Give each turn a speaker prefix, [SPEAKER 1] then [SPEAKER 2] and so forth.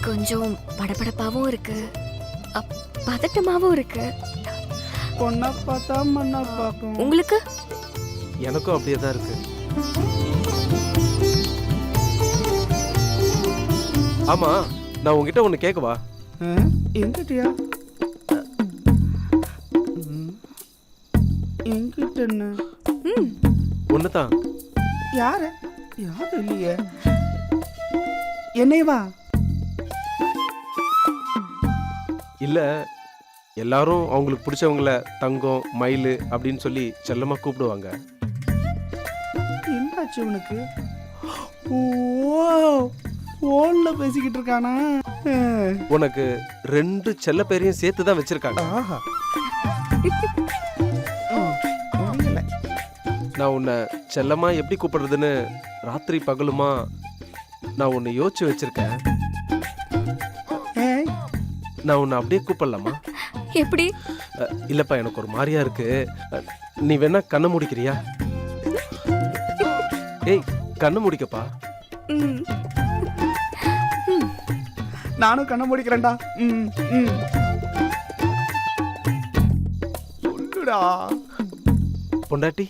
[SPEAKER 1] கொஞ்சம் படபடப்பாவும் இருக்கு, பதட்டமாவும் இருக்கு.
[SPEAKER 2] பொண்ணா பார்த்தா மண்ணா பார்க்கும்.
[SPEAKER 1] உங்களுக்கு?
[SPEAKER 3] எனக்கும் அப்படியே தான் இருக்கு. ஆமா, நான் உங்ககிட்ட ஒண்ணு கேட்கவா?
[SPEAKER 2] எங்கிட்டயா? எங்கிட்ட என்ன?
[SPEAKER 3] ஒண்ணுதான்.
[SPEAKER 2] யாரு? யாரும் இல்லையே. என்னையவா?
[SPEAKER 3] இல்ல, எல்லாரும் அவங்களுக்கு பிடிச்சவங்கள தங்கம், மயிலு அப்படின்னு சொல்லி செல்லமா கூப்பிடுவாங்க.
[SPEAKER 2] என்னாச்சு உனக்கு? ஓ, போன்ல பேசிக்கிட்டு இருக்கானா?
[SPEAKER 3] உனக்கு 2 செல்ல பேரையும் சேர்த்து தான் வச்சிருக்காங்க.
[SPEAKER 2] ஆஹா. முடியல.
[SPEAKER 3] நான் உன்னை செல்லமா எப்படி கூப்பிடுறதுன்னு ராத்திரி பகலுமா நான் உன்னை யோசிச்சு வச்சிருக்கேன்.
[SPEAKER 2] ஏய்,
[SPEAKER 3] நான் உன்னை அப்படியே கூப்பிடலாமா?
[SPEAKER 1] எப்படி?
[SPEAKER 3] இல்லப்பா, எனக்கு ஒரு மாதிரியா இருக்கு. நீ வேணா கண்ணை முடிக்கிறியா? ஏய், கண்ணை முடிக்கப்பா.
[SPEAKER 1] ம்.
[SPEAKER 2] நானும் கண்ண முடிக்கிறேன்டா. சொல்லுடா
[SPEAKER 3] பொண்டாட்டி.